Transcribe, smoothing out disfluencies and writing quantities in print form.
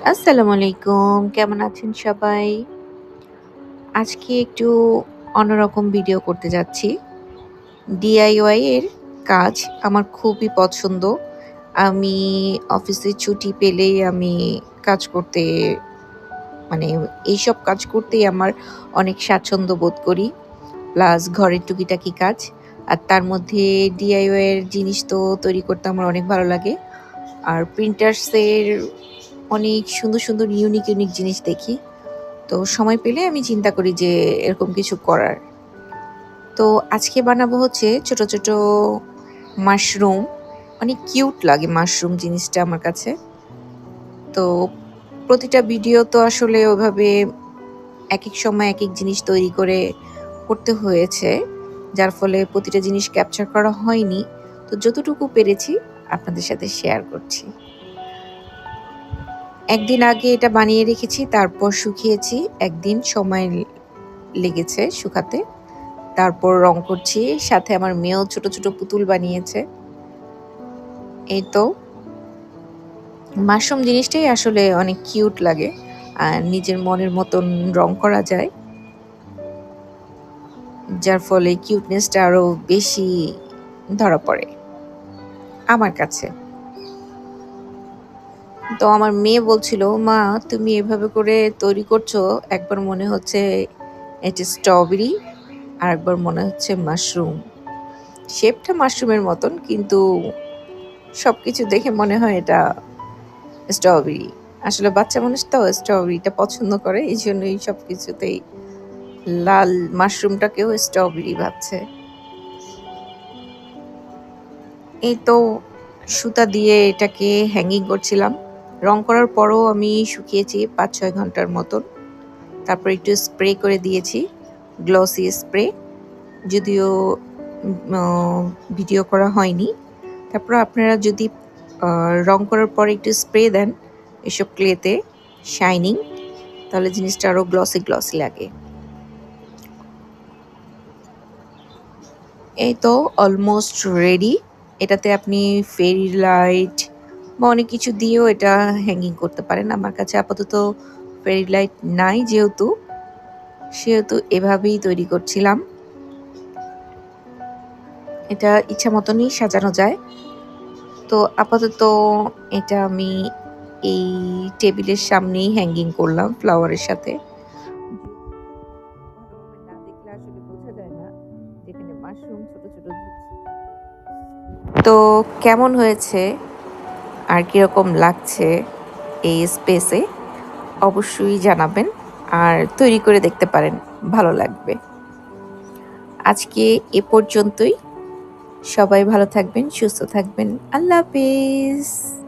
আসসালামু আলাইকুম। কেমন আছেন সবাই? আজকে একটু অন্যরকম ভিডিও করতে যাচ্ছি। DIY এর কাজ আমার খুবই পছন্দ। আমি অফিসে ছুটি পেলেই আমি কাজ করতে মানে এইসব কাজ করতেই আমার অনেক স্বাচ্ছন্দ্য বোধ করি। প্লাস ঘরের টুকিটাকি কাজ। আর তার মধ্যে DIY এর জিনিস তো তৈরি করতে আমার অনেক ভালো লাগে। আর প্রিন্টার্স এর অনেক সুন্দর ইউনিক জিনিস দেখি। তো সময় পেলে আমি চিন্তা করি যে এরকম কিছু করার। তো আজকে বানাবো হচ্ছে ছোট মাশরুম। অনেক কিউট লাগে মাশরুম জিনিসটা আমার কাছে। তো প্রতিটা ভিডিও তো আসলে ওভাবে একেক সময় একেক জিনিস তৈরি করে করতে হয়েছে। যার ফলে প্রতিটা জিনিস ক্যাপচার করা হয়নি। তো যতটুকু পেরেছি আপনাদের সাথে শেয়ার করছি। একদিন আগে এটা বানিয়ে রেখেছি, তারপর শুকিয়েছি। একদিন সময় লেগেছে শুকাতে। তারপর রং করছি। সাথে আমার মেয়েও ছোট পুতুল বানিয়েছে। এই তো মাশরুম জিনিসটাই আসলে অনেক কিউট লাগে। আর নিজের মনের মতন রং করা যায়। যার ফলে কিউটনেসটা আরো বেশি ধরা পড়ে আমার কাছে। তো আমার মেয়ে বলছিল, "মা তুমি এভাবে করে তৈরি করছো, একবার মনে হচ্ছে এটা স্ট্রবেরি, আর একবার মনে হচ্ছে মাশরুম। শেপটা মাশরুমের মতন কিন্তু সবকিছু দেখে মনে হয় এটা স্ট্রবেরি।" আসলে বাচ্চা মানুষ তো স্ট্রবেরিটা পছন্দ করে, এই জন্যই সবকিছুতেই লাল মাশরুমটাকেও স্ট্রবেরি ভাবছে। এই তো সুতা দিয়ে এটাকে হ্যাঙ্গিং করছিলাম। রং করার পরও আমি শুকিয়েছি ৫-৬ ঘন্টার মতন। তারপর একটু স্প্রে করে দিয়েছি, গ্লসি স্প্রে। যদিও ভিডিও করা হয়নি। তারপর আপনারা যদি রং করার পরে একটু স্প্রে দেন এসব ক্লেতে, শাইনিং, তাহলে জিনিসটা আরো গ্লসি লাগে। এই তো অলমোস্ট রেডি। এটাতে আপনি ফেরি লাইট বা অনেক কিছু দিয়েও এটা হ্যাঙ্গিং করতে পারেন। আমার কাছে আপাতত ফেরি লাইট নাই, সেহেতু এভাবেই তৈরি করছিলাম। এটা ইচ্ছা মতনই সাজানো যায়। তো আপাতত এটা আমি এই টেবিলের সামনেই হ্যাঙ্গিং করলাম ফ্লাওয়ারের সাথে। ভালোভাবে না দেখলে আসলে বোঝা যায় না যেখানে মাশরুম ছোট তো কেমন হয়েছে আর কিরকম লাগছে এই স্পেসে অবশ্যই জানাবেন। আর তৈরি করে দেখতে পারেন, ভালো লাগবে। আজকে এ পর্যন্তই। সবাই ভালো থাকবেন, সুস্থ থাকবেন। আল্লাহ হাফেজ।